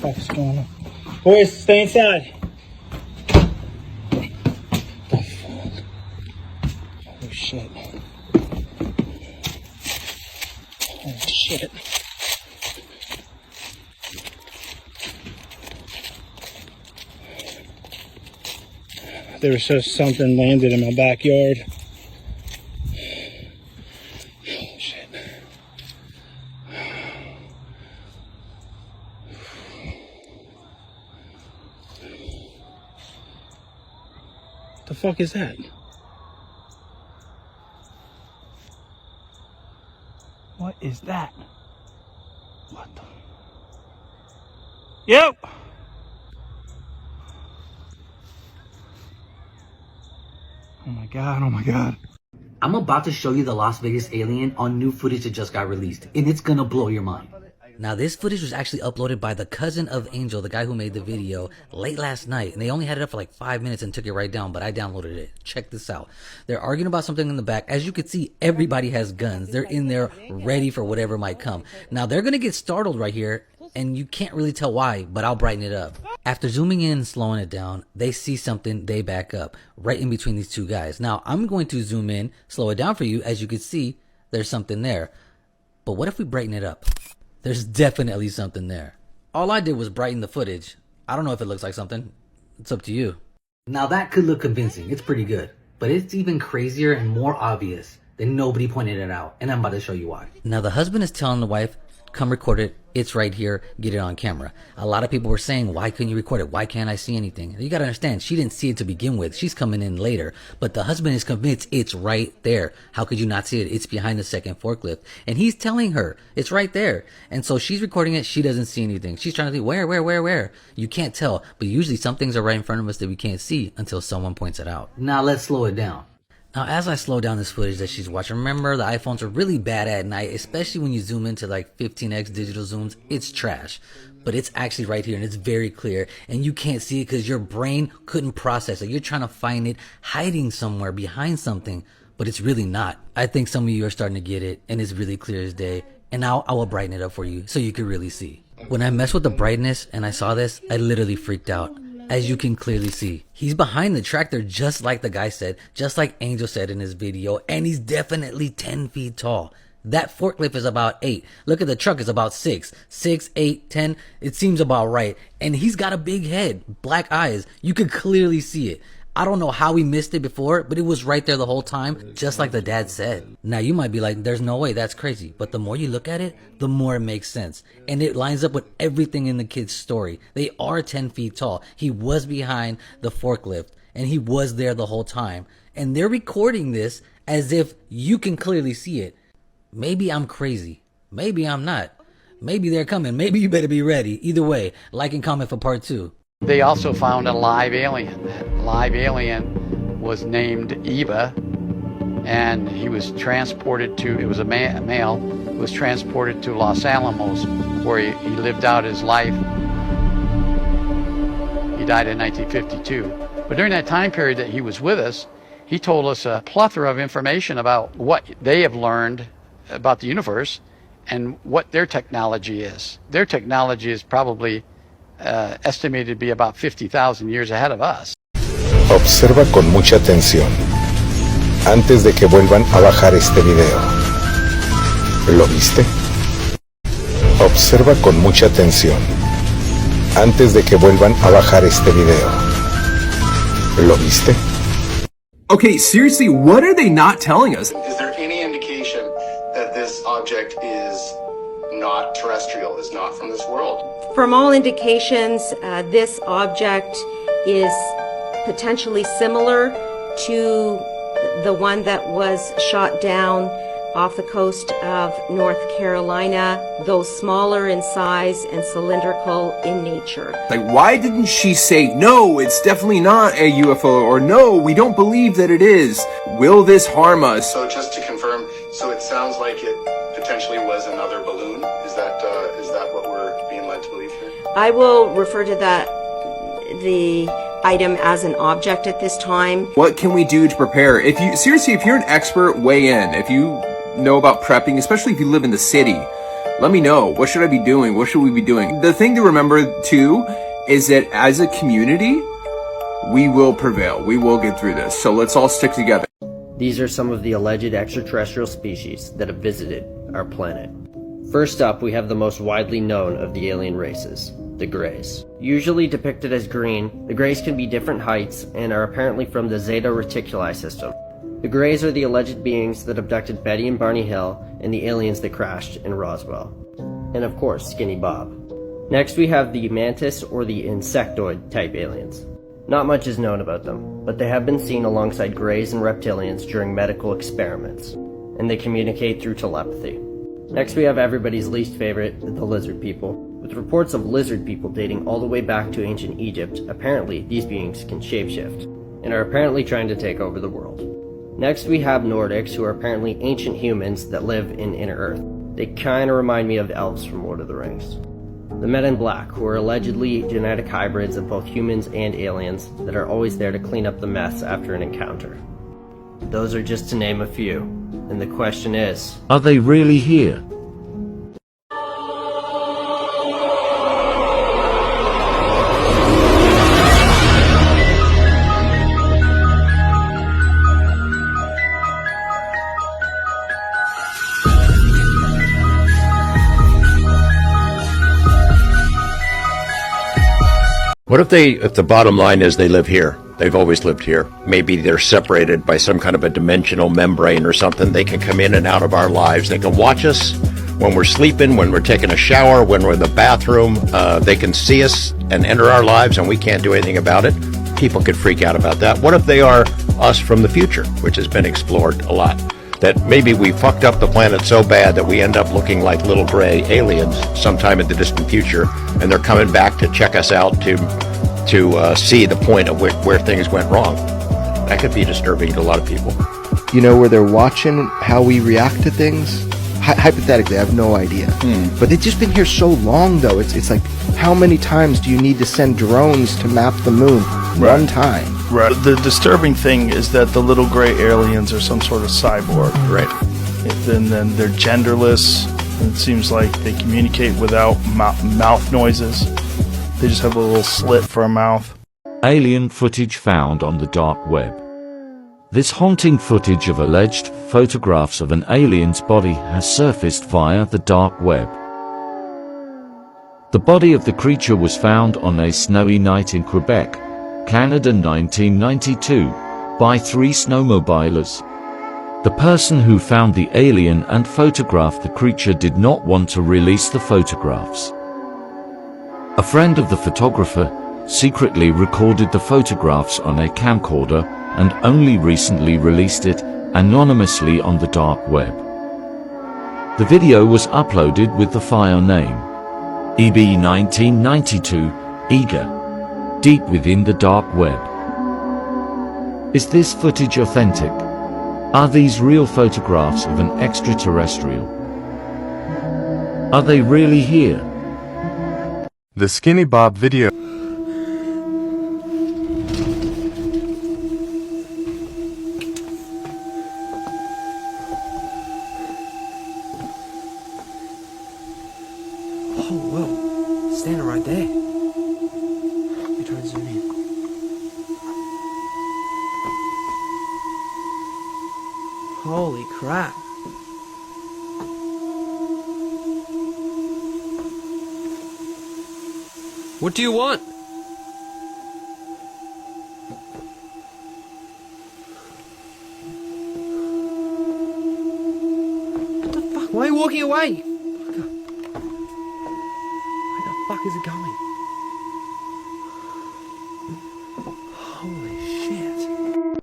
fuck is going on? Boys, stay inside. What the fuck? Oh shit. Oh shit. There was just something landed in my backyard. Oh shit. What the fuck is that? What is that? What the? Yep. Oh my god, oh my god. I'm about to show you the Las Vegas alien on new footage that just got released, and it's gonna blow your mind. Now, this footage was actually uploaded by the cousin of Angel, the guy who made the video, late last night, and they only had it up for like 5 minutes and took it right down, but I downloaded it. Check this out. They're arguing about something in the back. As you can see, everybody has guns. They're in there ready for whatever might come. Now, they're gonna get startled right here, and you can't really tell why, but I'll brighten it up. After zooming in and slowing it down, they see something, they back up, right in between these two guys. Now, I'm going to zoom in, slow it down for you. As you can see, there's something there. But what if we brighten it up? There's definitely something there. All I did was brighten the footage. I don't know if it looks like something. It's up to you. Now that could look convincing. It's pretty good. But it's even crazier and more obvious that nobody pointed it out. And I'm about to show you why. Now the husband is telling the wife, come record it. It's right here. Get it on camera. A lot of people were saying, why couldn't you record it? Why can't I see anything? You got to understand, she didn't see it to begin with. She's coming in later. But the husband is convinced it's right there. How could you not see it? It's behind the second forklift. And he's telling her it's right there. And so she's recording it. She doesn't see anything. She's trying to think, where? You can't tell. But usually some things are right in front of us that we can't see until someone points it out. Now let's slow it down. Now, as I slow down this footage that she's watching, remember the iPhones are really bad at night, especially when you zoom into like 15x digital zooms. It's trash, but it's actually right here and it's very clear and you can't see it because your brain couldn't process it. You're trying to find it hiding somewhere behind something, but it's really not. I think some of you are starting to get it and it's really clear as day. And now I will brighten it up for you so you can really see. When I messed with the brightness and I saw this, I literally freaked out. As you can clearly see, he's behind the tractor just like the guy said, just like Angel said in his video, and he's definitely 10 feet tall. That forklift is about 8. Look at the truck, it's about 6. 6, 8, 10, it seems about right. And he's got a big head, black eyes. You can clearly see it. I don't know how we missed it before, but it was right there the whole time, just like the dad said. Now you might be like, there's no way, that's crazy. But the more you look at it, the more it makes sense. And it lines up with everything in the kid's story. They are 10 feet tall. He was behind the forklift and he was there the whole time. And they're recording this as if you can clearly see it. Maybe I'm crazy. Maybe I'm not. Maybe they're coming. Maybe you better be ready. Either way, like and comment for part 2. They also found a live alien. That live alien was named Eva, and he was transported to, it was a male, was transported to Los Alamos, where he lived out his life. He died in 1952. But during that time period that he was with us, he told us a plethora of information about what they have learned about the universe and what their technology is. Their technology is probably estimated to be about 50,000 years ahead of us. Observa con mucha atención antes de que vuelvan a bajar este video. ¿Lo viste? Observa con mucha atención antes de que vuelvan a bajar este video. ¿Lo viste? Okay, seriously, what are they not telling us? Is there any indication that this object is not terrestrial, is not from this world? From all indications, this object is potentially similar to the one that was shot down off the coast of North Carolina, though smaller in size and cylindrical in nature. Like, why didn't she say, no, it's definitely not a UFO, or no, we don't believe that it is? Will this harm us? So just to confirm, so it sounds like it potentially was another balloon? Is that what we're being led to believe here? I will refer to the item as an object at this time. What can we do to prepare? If you're an expert, weigh in. If you know about prepping, especially if you live in the city, Let me know. What should I be doing? What should we be doing? The thing to remember too is that as a community, we will prevail. We will get through this. So let's all stick together. These are some of the alleged extraterrestrial species that have visited our planet. First up, we have the most widely known of the alien races, the Greys. Usually depicted as green, the Greys can be different heights and are apparently from the Zeta Reticuli system. The Greys are the alleged beings that abducted Betty and Barney Hill and the aliens that crashed in Roswell. And of course, Skinny Bob. Next we have the Mantis or the insectoid type aliens. Not much is known about them, but they have been seen alongside Greys and reptilians during medical experiments, and they communicate through telepathy. Next we have everybody's least favorite, the lizard people. With reports of lizard people dating all the way back to ancient Egypt, apparently these beings can shapeshift, and are apparently trying to take over the world. Next we have Nordics, who are apparently ancient humans that live in Inner Earth. They kinda remind me of the elves from Lord of the Rings. The Men in Black, who are allegedly genetic hybrids of both humans and aliens that are always there to clean up the mess after an encounter. Those are just to name a few, and the question is, are they really here? What if the bottom line is they live here? They've always lived here. Maybe they're separated by some kind of a dimensional membrane or something. They can come in and out of our lives. They can watch us when we're sleeping, when we're taking a shower, when we're in the bathroom. They can see us and enter our lives and we can't do anything about it. People could freak out about that. What if they are us from the future, which has been explored a lot? That maybe we fucked up the planet so bad that we end up looking like little gray aliens sometime in the distant future, and they're coming back to check us out to see the point of where things went wrong. That could be disturbing to a lot of people. You know, where they're watching how we react to things? Hypothetically, I have no idea. But they've just been here so long, though. It's like, how many times do you need to send drones to map the moon? Right. One time. Right. The disturbing thing is that the little gray aliens are some sort of cyborg. Right. And then they're genderless. And it seems like they communicate without mouth noises. They just have a little slit for a mouth. Alien footage found on the dark web. This haunting footage of alleged photographs of an alien's body has surfaced via the dark web. The body of the creature was found on a snowy night in Quebec, Canada 1992, by 3 snowmobilers. The person who found the alien and photographed the creature did not want to release the photographs. A friend of the photographer secretly recorded the photographs on a camcorder and only recently released it anonymously on the dark web. The video was uploaded with the file name EB 1992 Eager, deep within the dark web. Is this footage authentic? Are these real photographs of an extraterrestrial? Are they really here? The Skinny Bob video. Oh, whoa. Standing right there. Let me try to zoom in. Holy crap. What do you want? What the fuck? Why are you walking away? Where the fuck is it going? Holy shit.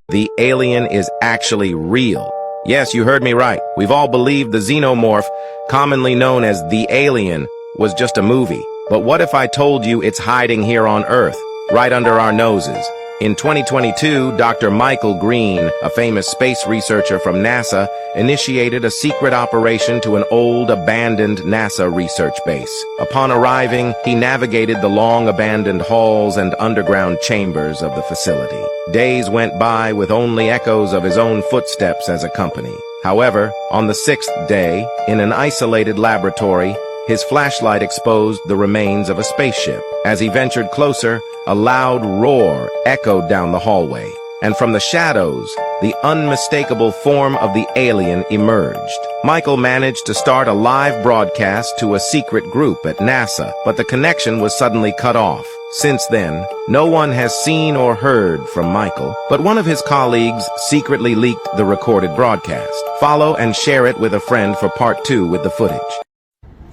The alien is actually real. Yes, you heard me right. We've all believed the xenomorph, commonly known as the alien, was just a movie. But what if I told you it's hiding here on Earth, right under our noses? In 2022, Dr. Michael Green, a famous space researcher from NASA, initiated a secret operation to an old, abandoned NASA research base. Upon arriving, he navigated the long abandoned halls and underground chambers of the facility. Days went by with only echoes of his own footsteps as a company. However, on the 6th day, in an isolated laboratory, His flashlight exposed the remains of a spaceship. As he ventured closer, a loud roar echoed down the hallway, and from the shadows, the unmistakable form of the alien emerged. Michael managed to start a live broadcast to a secret group at NASA, but the connection was suddenly cut off. Since then, no one has seen or heard from Michael, but one of his colleagues secretly leaked the recorded broadcast. Follow and share it with a friend for part 2 with the footage.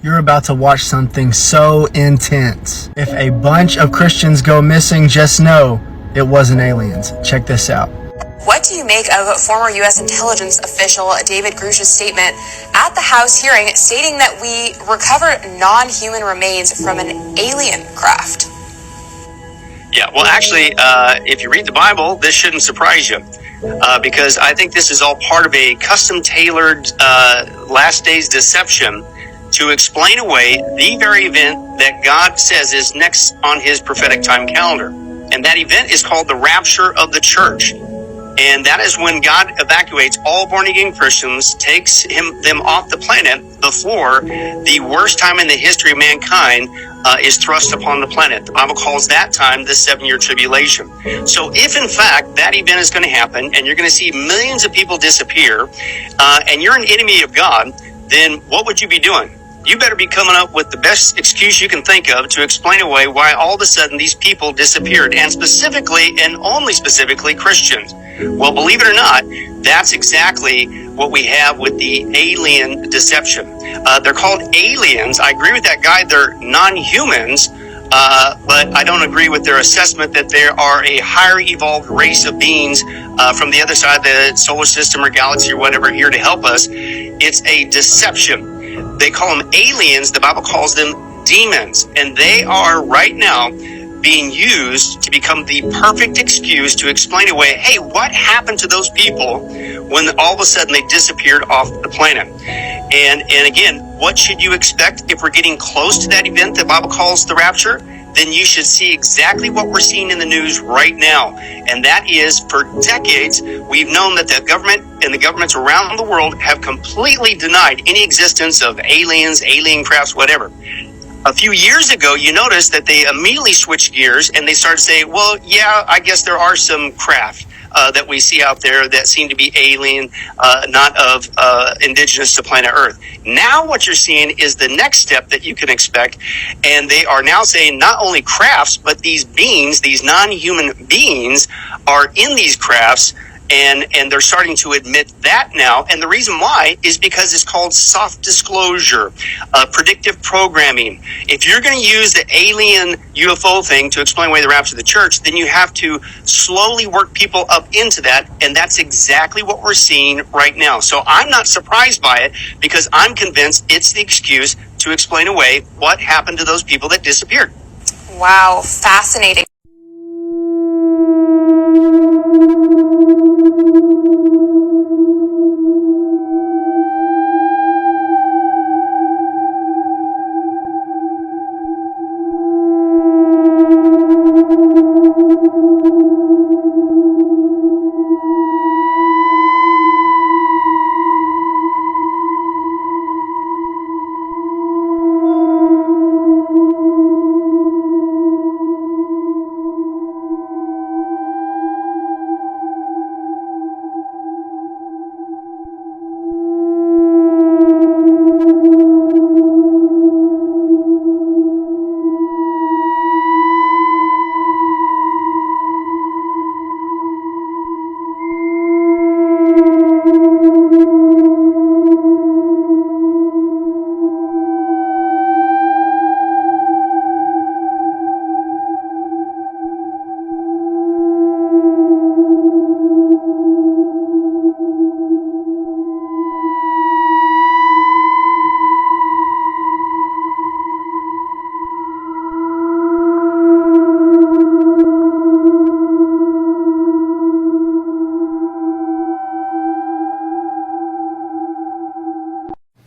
You're about to watch something so intense. If a bunch of Christians go missing, just know it wasn't aliens. Check this out. What do you make of former U.S. intelligence official David Grush's statement at the House hearing stating that we recovered non-human remains from an alien craft? Yeah, well, actually, if you read the Bible, this shouldn't surprise you. Because I think this is all part of a custom-tailored last days deception to explain away the very event that God says is next on his prophetic time calendar. And that event is called the rapture of the church. And that is when God evacuates all born-again Christians, takes them off the planet before the worst time in the history of mankind is thrust upon the planet. The Bible calls that time the 7-year tribulation. So if in fact that event is going to happen and you're going to see millions of people disappear and you're an enemy of God, then what would you be doing? You better be coming up with the best excuse you can think of to explain away why all of a sudden these people disappeared, and specifically and only specifically Christians. Well, believe it or not, that's exactly what we have with the alien deception. They're called aliens. I agree with that guy. They're non-humans, but I don't agree with their assessment that they are a higher evolved race of beings from the other side of the solar system or galaxy or whatever here to help us. It's a deception. They call them aliens. The Bible calls them demons. And they are right now being used to become the perfect excuse to explain away, hey, what happened to those people when all of a sudden they disappeared off the planet? And again, what should you expect if we're getting close to that event the Bible calls the rapture? Then you should see exactly what we're seeing in the news right now. And that is, for decades, we've known that the government and the governments around the world have completely denied any existence of aliens, alien crafts, whatever. A few years ago, you noticed that they immediately switched gears and they started saying, well, yeah, I guess there are some craft that we see out there that seem to be alien, not of indigenous to planet Earth. Now what you're seeing is the next step that you can expect, and they are now saying not only crafts, but these beings, these non-human beings, are in these crafts, and they're starting to admit that now. And the reason why is because it's called soft disclosure, predictive programming. If you're going to use the alien UFO thing to explain away the rapture of the church, then you have to slowly work people up into that, and that's exactly what we're seeing right now. So I'm not surprised by it, because I'm convinced it's the excuse to explain away what happened to those people that disappeared. Wow, fascinating.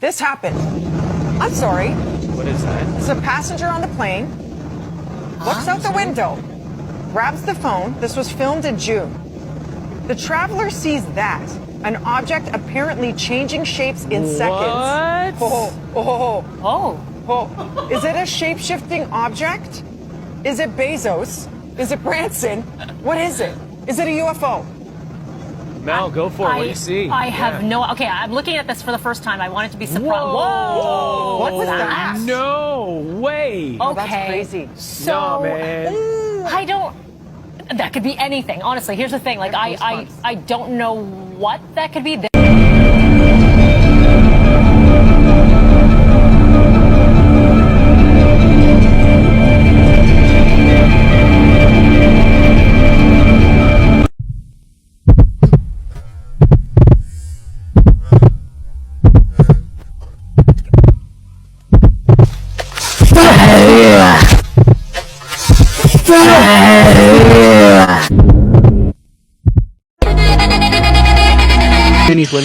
This happened. I'm sorry. What is that? There's a passenger on the plane, looks out the window, grabs the phone. This was filmed in June. The traveler sees that, an object apparently changing shapes in seconds. What? Oh. Well, is it a shape-shifting object? Is it Bezos? Is it Branson? What is it? Is it a UFO? Mel, go for it. What do you see? I have no. Okay, I'm looking at this for the first time. I want it to be surprised. Whoa! What's that? No way! Okay. That's crazy. So No, man. I don't. That could be anything. Honestly, here's the thing. Like I don't know what that could be.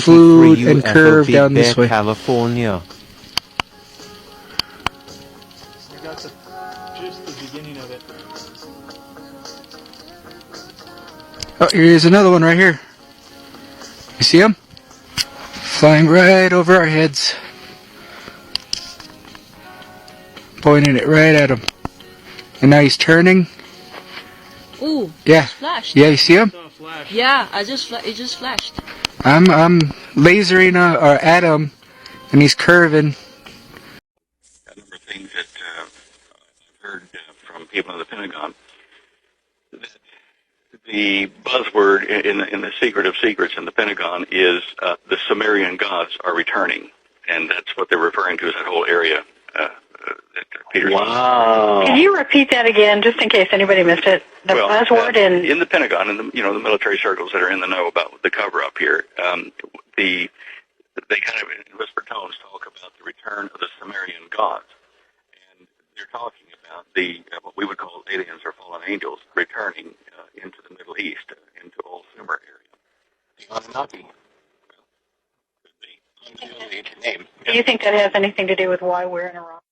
Food and curve down this way. California. We got just the beginning of it. Oh, here's another one right here. You see him? Flying right over our heads. Pointing it right at him. And now he's turning. Ooh. Yeah. Flashed. Yeah, you see him? Yeah, it just flashed. I'm lasering at him, and he's curving. A number of things that I've heard from people in the Pentagon. The buzzword in the secret of secrets in the Pentagon is the Sumerian gods are returning, and that's what they're referring to as that whole area. Wow. Can you repeat that again, just in case anybody missed it? The buzzword in the Pentagon, and the military circles that are in the know about the cover-up here, they kind of in whisper tones talk about the return of the Sumerian gods, and they're talking about the what we would call aliens or fallen angels returning into the Middle East, into old Sumer area. The Anunnaki. Do you think that has anything to do with why we're in Iraq?